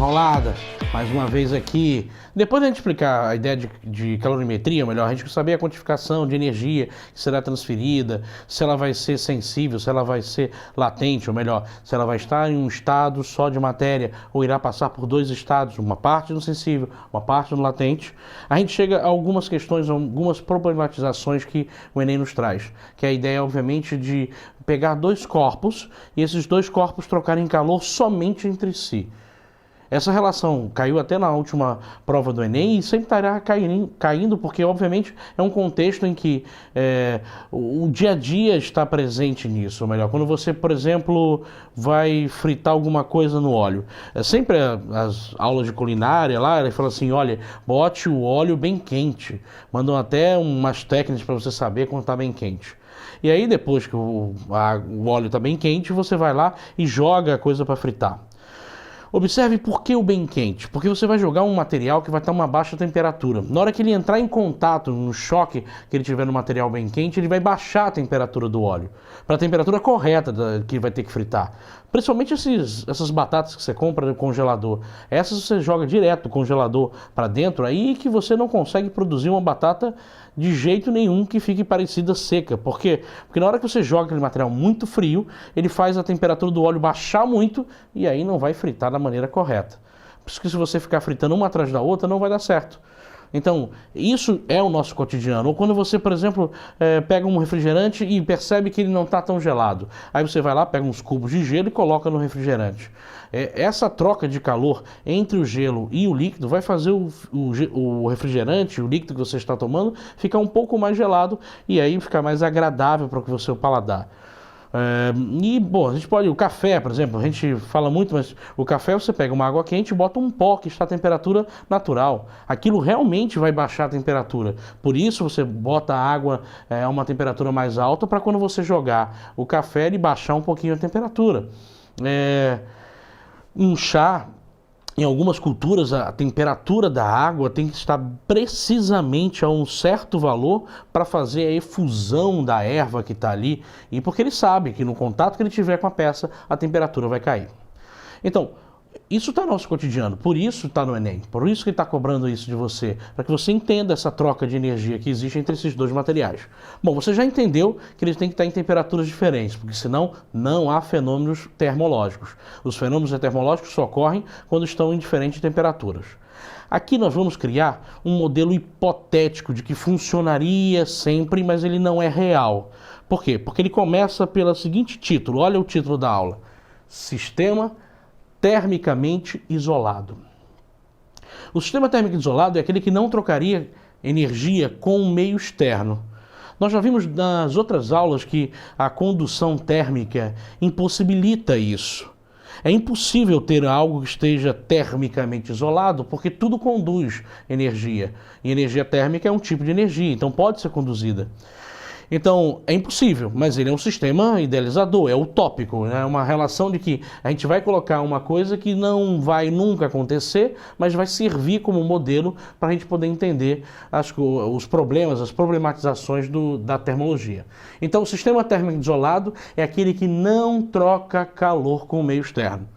paulada, mais uma vez aqui. Depois da gente explicar a ideia de calorimetria, melhor, a gente precisa saber a quantificação de energia que será transferida, se ela vai ser sensível, se ela vai ser latente, ou melhor, se ela vai estar em um estado só de matéria, ou irá passar por dois estados, uma parte no sensível, uma parte no latente. A gente chega a algumas questões, algumas problematizações que o Enem nos traz, que é a ideia, obviamente, de pegar dois corpos e esses dois corpos trocarem calor somente entre si. Essa relação caiu até na última prova do Enem e sempre estará caindo porque, obviamente, é um contexto em que o dia a dia está presente nisso. Ou melhor, quando você, por exemplo, vai fritar alguma coisa no óleo. Sempre as aulas de culinária lá, ele fala assim, olha, bote o óleo bem quente. Mandam até umas técnicas para você saber quando está bem quente. E aí, depois que o óleo está bem quente, você vai lá e joga a coisa para fritar. Observe por que o bem quente, porque você vai jogar um material que vai estar a uma baixa temperatura. Na hora que ele entrar em contato, no choque que ele tiver no material bem quente, ele vai baixar a temperatura do óleo, para a temperatura correta que vai ter que fritar. Principalmente essas batatas que você compra no congelador. Essas você joga direto do congelador para dentro, aí que você não consegue produzir uma batata de jeito nenhum que fique parecida seca. Por quê? Porque na hora que você joga aquele material muito frio, ele faz a temperatura do óleo baixar muito e aí não vai fritar da maneira correta. Por isso que se você ficar fritando uma atrás da outra, não vai dar certo. Então, isso é o nosso cotidiano. Ou quando você, por exemplo, pega um refrigerante e percebe que ele não está tão gelado. Aí você vai lá, pega uns cubos de gelo e coloca no refrigerante. Essa troca de calor entre o gelo e o líquido vai fazer o refrigerante, o líquido que você está tomando, ficar um pouco mais gelado e aí ficar mais agradável para o seu paladar. A gente pode, o café, por exemplo, a gente fala muito, mas o café você pega uma água quente e bota um pó que está a temperatura natural. Aquilo realmente vai baixar a temperatura. Por isso você bota a água a uma temperatura mais alta para quando você jogar o café ele baixar um pouquinho a temperatura. Um chá, em algumas culturas, a temperatura da água tem que estar precisamente a um certo valor para fazer a efusão da erva que está ali, e porque ele sabe que no contato que ele tiver com a peça, a temperatura vai cair. Então, isso está no nosso cotidiano, por isso está no Enem, por isso que ele está cobrando isso de você, para que você entenda essa troca de energia que existe entre esses dois materiais. Bom, você já entendeu que eles têm que estar em temperaturas diferentes, porque senão não há fenômenos termológicos. Os fenômenos termológicos só ocorrem quando estão em diferentes temperaturas. Aqui nós vamos criar um modelo hipotético de que funcionaria sempre, mas ele não é real. Por quê? Porque ele começa pelo seguinte título, olha o título da aula: Sistema termicamente isolado. O sistema térmico isolado é aquele que não trocaria energia com o meio externo. Nós já vimos nas outras aulas que a condução térmica impossibilita isso. É impossível ter algo que esteja termicamente isolado, porque tudo conduz energia. E energia térmica é um tipo de energia, então pode ser conduzida. Então, é impossível, mas ele é um sistema idealizador, é utópico, é uma relação de que a gente vai colocar uma coisa que não vai nunca acontecer, mas vai servir como modelo para a gente poder entender os problemas, as problematizações da termologia. Então, o sistema térmico isolado é aquele que não troca calor com o meio externo.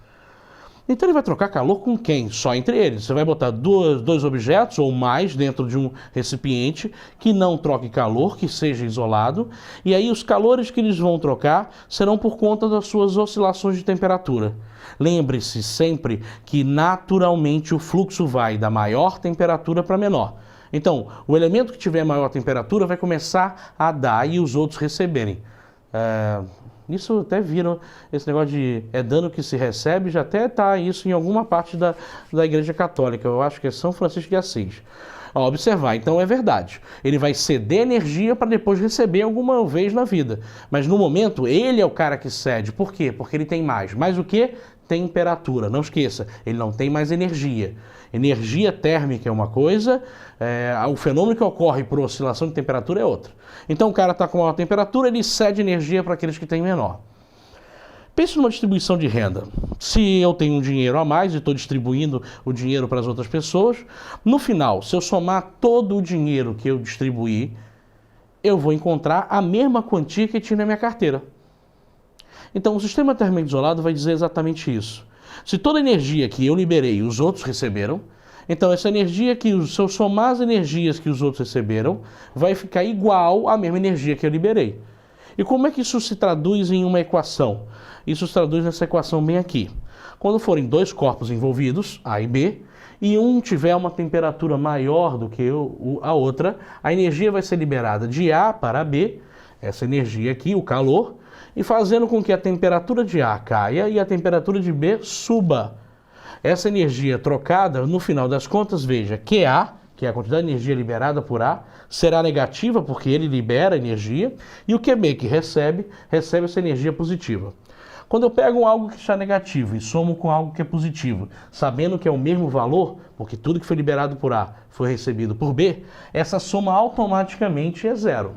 Então ele vai trocar calor com quem? Só entre eles. Você vai botar dois objetos ou mais dentro de um recipiente que não troque calor, que seja isolado, e aí os calores que eles vão trocar serão por conta das suas oscilações de temperatura. Lembre-se sempre que naturalmente o fluxo vai da maior temperatura para menor. Então, o elemento que tiver maior temperatura vai começar a dar e os outros receberem. Isso até viram, esse negócio de dano que se recebe, já até está isso em alguma parte da Igreja Católica, eu acho que é São Francisco de Assis. Observar, então é verdade, ele vai ceder energia para depois receber alguma vez na vida, mas no momento ele é o cara que cede. Por quê? Porque ele tem mais. Mais o quê? Temperatura. Não esqueça, ele não tem mais energia. Energia térmica é uma coisa, o fenômeno que ocorre por oscilação de temperatura é outra. Então o cara está com maior temperatura, ele cede energia para aqueles que têm menor. Pense numa distribuição de renda. Se eu tenho um dinheiro a mais e estou distribuindo o dinheiro para as outras pessoas, no final, se eu somar todo o dinheiro que eu distribuí, eu vou encontrar a mesma quantia que tinha na minha carteira. Então, o sistema térmico isolado vai dizer exatamente isso. Se toda energia que eu liberei os outros receberam, então essa energia se eu somar as energias que os outros receberam, vai ficar igual à mesma energia que eu liberei. E como é que isso se traduz em uma equação? Isso se traduz nessa equação bem aqui. Quando forem dois corpos envolvidos, A e B, e um tiver uma temperatura maior do que a outra, a energia vai ser liberada de A para B, essa energia aqui, o calor, e fazendo com que a temperatura de A caia e a temperatura de B suba. Essa energia trocada, no final das contas, veja, QA, que é a quantidade de energia liberada por A, será negativa porque ele libera energia, e o QB, que recebe essa energia positiva. Quando eu pego algo que está negativo e somo com algo que é positivo, sabendo que é o mesmo valor, porque tudo que foi liberado por A foi recebido por B, essa soma automaticamente é zero.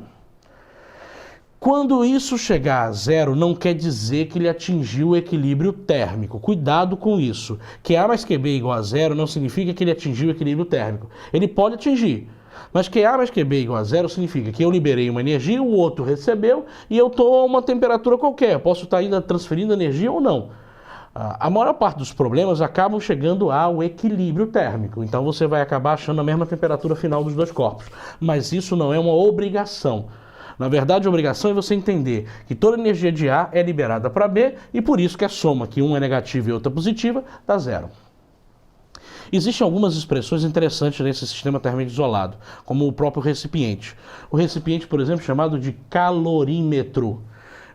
Quando isso chegar a zero, não quer dizer que ele atingiu o equilíbrio térmico. Cuidado com isso. QA mais QB igual a zero não significa que ele atingiu o equilíbrio térmico. Ele pode atingir, mas QA mais QB igual a zero significa que eu liberei uma energia, o outro recebeu e eu estou a uma temperatura qualquer. Eu posso estar ainda transferindo energia ou não. A maior parte dos problemas acabam chegando ao equilíbrio térmico. Então você vai acabar achando a mesma temperatura final dos dois corpos. Mas isso não é uma obrigação. Na verdade, a obrigação é você entender que toda energia de A é liberada para B e por isso que a soma, que uma é negativa e outra positiva, dá zero. Existem algumas expressões interessantes nesse sistema térmico isolado, como o próprio recipiente. O recipiente, por exemplo, chamado de calorímetro.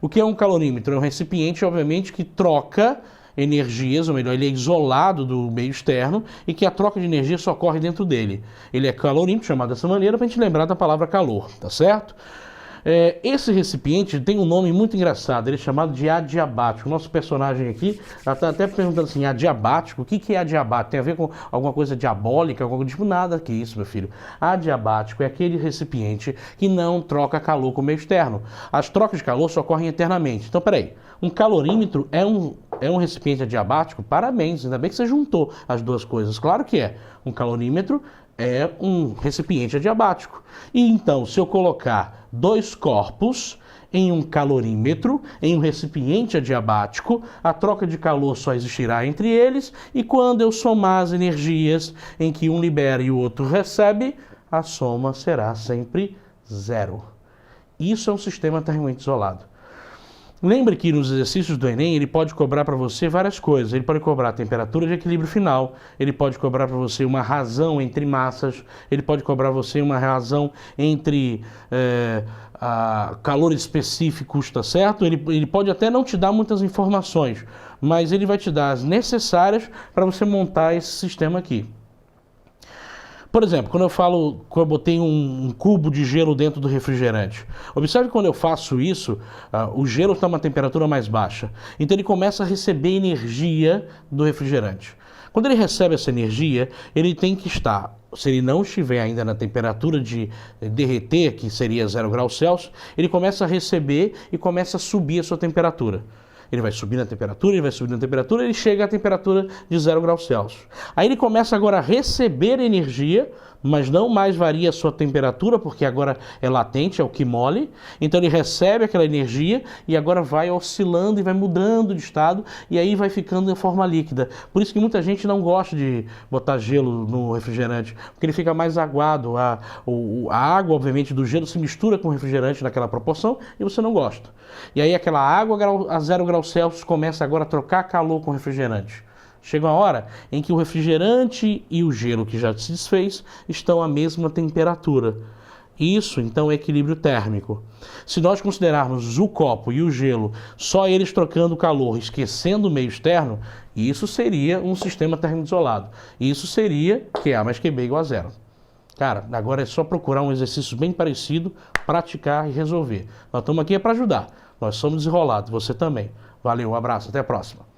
O que é um calorímetro? É um recipiente, obviamente, que troca energias, ou melhor, ele é isolado do meio externo e que a troca de energia só ocorre dentro dele. Ele é calorímetro, chamado dessa maneira, para a gente lembrar da palavra calor, tá certo? Esse recipiente tem um nome muito engraçado, ele é chamado de adiabático. O nosso personagem aqui está até perguntando assim, adiabático, o que é adiabático? Tem a ver com alguma coisa diabólica, alguma coisa tipo, nada que isso, meu filho. Adiabático é aquele recipiente que não troca calor com o meio externo. As trocas de calor só ocorrem internamente. Então, peraí, um calorímetro é um recipiente adiabático? Parabéns, ainda bem que você juntou as duas coisas. Claro que é. Um calorímetro é um recipiente adiabático. E então, se eu colocar dois corpos em um calorímetro, em um recipiente adiabático, a troca de calor só existirá entre eles, e quando eu somar as energias em que um libera e o outro recebe, a soma será sempre zero. Isso é um sistema térmico isolado. Lembre que nos exercícios do Enem ele pode cobrar para você várias coisas. Ele pode cobrar a temperatura de equilíbrio final, ele pode cobrar para você uma razão entre massas, ele pode cobrar você uma razão entre calores específicos, tá certo? Ele pode até não te dar muitas informações, mas ele vai te dar as necessárias para você montar esse sistema aqui. Por exemplo, quando eu botei um cubo de gelo dentro do refrigerante. Observe que quando eu faço isso, o gelo está a uma temperatura mais baixa. Então ele começa a receber energia do refrigerante. Quando ele recebe essa energia, ele tem que estar, se ele não estiver ainda na temperatura de derreter, que seria 0 graus Celsius, ele começa a receber e começa a subir a sua temperatura. Ele vai subir na temperatura, ele vai subir na temperatura, ele chega à temperatura de 0 graus Celsius. Aí ele começa agora a receber energia, mas não mais varia a sua temperatura, porque agora é latente, é o que mole. Então ele recebe aquela energia e agora vai oscilando e vai mudando de estado, e aí vai ficando em forma líquida. Por isso que muita gente não gosta de botar gelo no refrigerante, porque ele fica mais aguado. A água, obviamente, do gelo se mistura com o refrigerante naquela proporção e você não gosta. E aí aquela água a 0 graus Celsius começa agora a trocar calor com o refrigerante. Chega uma hora em que o refrigerante e o gelo que já se desfez estão à mesma temperatura. Isso, então, é equilíbrio térmico. Se nós considerarmos o copo e o gelo, só eles trocando calor, esquecendo o meio externo, isso seria um sistema térmico isolado. Isso seria QA mais QB igual a zero. Cara, agora é só procurar um exercício bem parecido, praticar e resolver. Nós estamos aqui para ajudar. Nós somos desenrolados, você também. Valeu, um abraço, até a próxima.